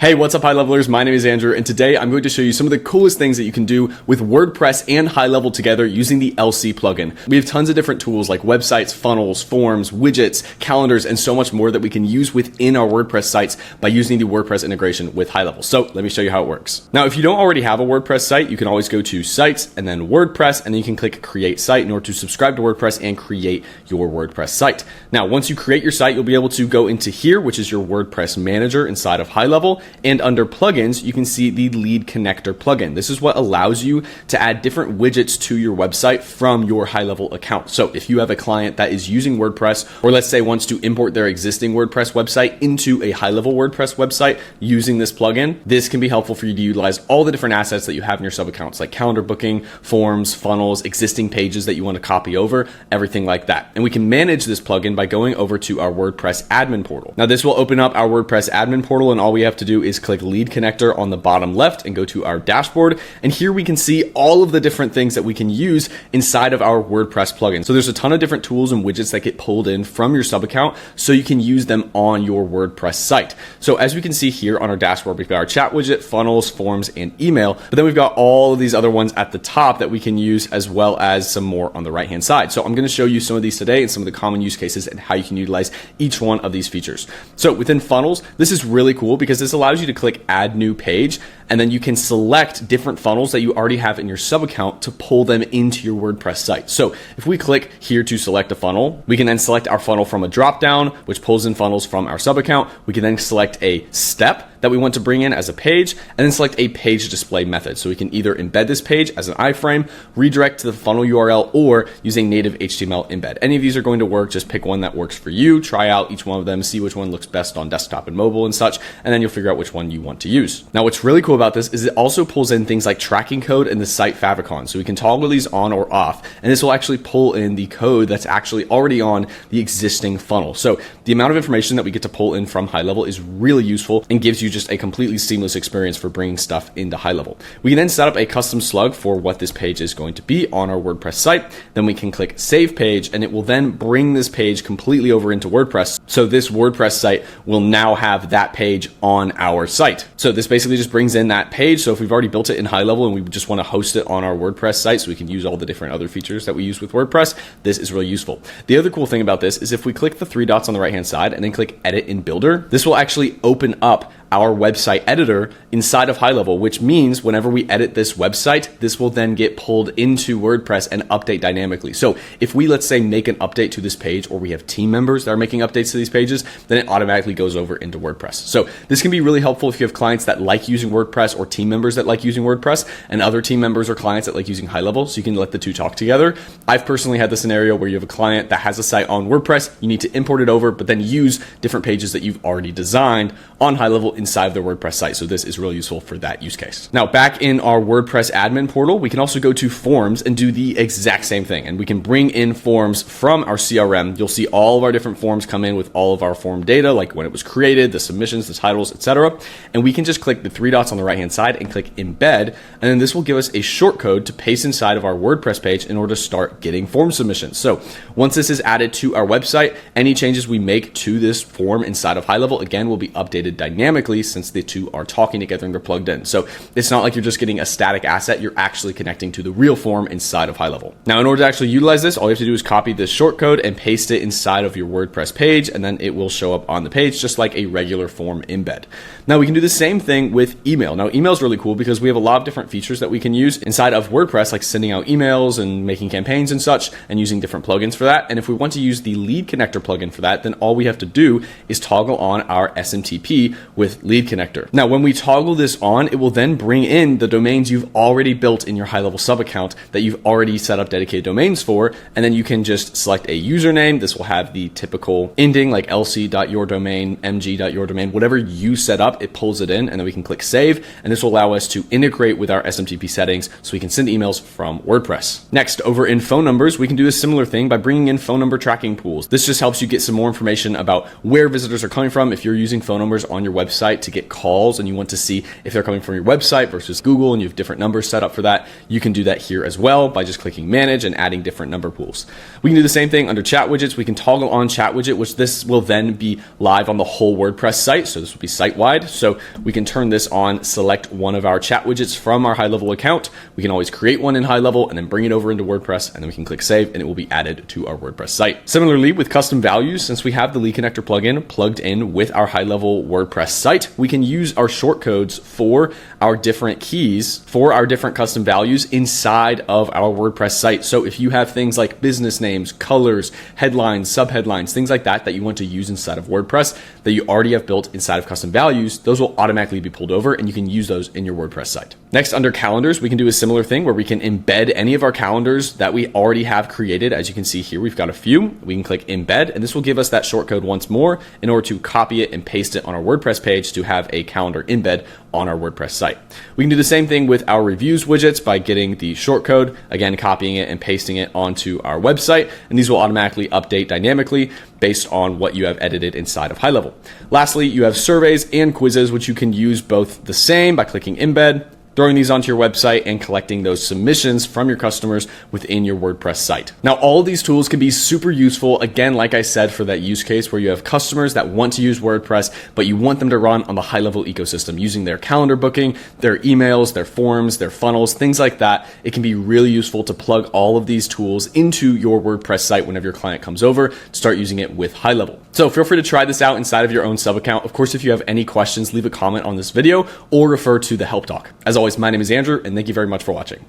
Hey, what's up, high levelers? My name is Andrew, and today I'm going to show you some of the coolest things that you can do with WordPress and HighLevel together using the LC plugin. We have tons of different tools like websites, funnels, forms, widgets, calendars, and so much more that we can use within our WordPress sites by using the WordPress integration with HighLevel. So let me show you how it works. Now, if you don't already have a WordPress site, you can always go to Sites and then WordPress, and then you can click Create Site in order to subscribe to WordPress and create your WordPress site. Now, once you create your site, you'll be able to go into here, which is your WordPress manager inside of HighLevel. And under plugins, you can see the lead connector plugin. This is what allows you to add different widgets to your website from your HighLevel account. So if you have a client that is using WordPress, or let's say wants to import their existing WordPress website into a HighLevel WordPress website using this plugin, this can be helpful for you to utilize all the different assets that you have in your sub accounts, like calendar booking, forms, funnels, existing pages that you want to copy over, everything like that. And we can manage this plugin by going over to our WordPress admin portal. Now, this will open up our WordPress admin portal, and all we have to do is click lead connector on the bottom left and go to our dashboard. And here we can see all of the different things that we can use inside of our WordPress plugin. So there's a ton of different tools and widgets that get pulled in from your sub account so you can use them on your WordPress site. So as we can see here on our dashboard, we've got our chat widget, funnels, forms, and email, but then we've got all of these other ones at the top that we can use, as well as some more on the right hand side. So I'm going to show you some of these today and some of the common use cases and how you can utilize each one of these features. So within funnels, this is really cool because this allows you to click add new page, and then you can select different funnels that you already have in your sub account to pull them into your WordPress site. So if we click here to select a funnel, we can then select our funnel from a drop down, which pulls in funnels from our sub account. We can then select a step that we want to bring in as a page, and then select a page display method. So we can either embed this page as an iframe, redirect to the funnel URL, or using native HTML embed. Any of these are going to work. Just pick one that works for you, try out each one of them, see which one looks best on desktop and mobile and such, and then you'll figure out which one you want to use. Now, what's really cool about this is it also pulls in things like tracking code and the site favicon. So we can toggle these on or off, and this will actually pull in the code that's actually already on the existing funnel. So the amount of information that we get to pull in from HighLevel is really useful and gives you just a completely seamless experience for bringing stuff into HighLevel. We can then set up a custom slug for what this page is going to be on our WordPress site. Then we can click Save Page, and it will then bring this page completely over into WordPress. So this WordPress site will now have that page on our site. So this basically just brings in that page. So if we've already built it in HighLevel and we just want to host it on our WordPress site so we can use all the different other features that we use with WordPress, this is really useful. The other cool thing about this is if we click the three dots on the right hand side and then click Edit in Builder, this will actually open up our website editor inside of HighLevel, which means whenever we edit this website, this will then get pulled into WordPress and update dynamically. So if we, let's say, make an update to this page, or we have team members that are making updates to these pages, then it automatically goes over into WordPress. So this can be really helpful if you have clients that like using WordPress, or team members that like using WordPress, and other team members or clients that like using HighLevel, so you can let the two talk together. I've personally had the scenario where you have a client that has a site on WordPress, you need to import it over, but then use different pages that you've already designed on HighLevel inside of their WordPress site. So this is really useful for that use case. Now, back in our WordPress admin portal, we can also go to forms and do the exact same thing. And we can bring in forms from our CRM. You'll see all of our different forms come in with all of our form data, like when it was created, the submissions, the titles, etc. And we can just click the three dots on the right hand side and click embed. And then this will give us a short code to paste inside of our WordPress page in order to start getting form submissions. So once this is added to our website, any changes we make to this form inside of HighLevel, again, will be updated dynamically since the two are talking together and they're plugged in. So it's not like you're just getting a static asset, you're actually connecting to the real form inside of HighLevel. Now, in order to actually utilize this, all you have to do is copy this short code and paste it inside of your WordPress page, and then it will show up on the page just like a regular form embed. Now, we can do the same thing with email. Now, email is really cool because we have a lot of different features that we can use inside of WordPress, like sending out emails and making campaigns and such, and using different plugins for that. And if we want to use the lead connector plugin for that, then all we have to do is toggle on our SMTP with lead connector. Now, when we toggle this on, it will then bring in the domains you've already built in your HighLevel sub account that you've already set up dedicated domains for. And then you can just select a username. This will have the typical ending like lc.yourdomain, mg.yourdomain, whatever you set up, it pulls it in, and then we can click save. And this will allow us to integrate with our SMTP settings so we can send emails from WordPress. Next, over in phone numbers, we can do a similar thing by bringing in phone number tracking pools. This just helps you get some more information about where visitors are coming from if you're using phone numbers on your website. site to get calls and you want to see if they're coming from your website versus Google and you have different numbers set up for that, you can do that here as well by just clicking manage and adding different number pools. We can do the same thing under chat widgets. We can toggle on chat widget, which this will then be live on the whole WordPress site. So this will be site-wide. So we can turn this on, select one of our chat widgets from our HighLevel account. We can always create one in HighLevel and then bring it over into WordPress, and then we can click save and it will be added to our WordPress site. Similarly, with custom values, since we have the lead connector plugin plugged in with our HighLevel WordPress site, we can use our shortcodes for our different keys, for our different custom values inside of our WordPress site. So if you have things like business names, colors, headlines, subheadlines, things like that you want to use inside of WordPress that you already have built inside of custom values, those will automatically be pulled over and you can use those in your WordPress site. Next, under calendars, we can do a similar thing where we can embed any of our calendars that we already have created. As you can see here, we've got a few. We can click embed, and this will give us that shortcode once more in order to copy it and paste it on our WordPress page to have a calendar embed on our WordPress site. We can do the same thing with our reviews widgets by getting the shortcode, again, copying it and pasting it onto our website, and these will automatically update dynamically based on what you have edited inside of HighLevel. Lastly, you have surveys and quizzes, which you can use both the same by clicking embed, throwing these onto your website and collecting those submissions from your customers within your WordPress site. Now, all of these tools can be super useful, again, like I said, for that use case where you have customers that want to use WordPress, but you want them to run on the HighLevel ecosystem using their calendar booking, their emails, their forms, their funnels, things like that. It can be really useful to plug all of these tools into your WordPress site whenever your client comes over to start using it with HighLevel. So feel free to try this out inside of your own sub account. Of course, if you have any questions, leave a comment on this video or refer to the help doc. As always, my name is Andrew, and thank you very much for watching.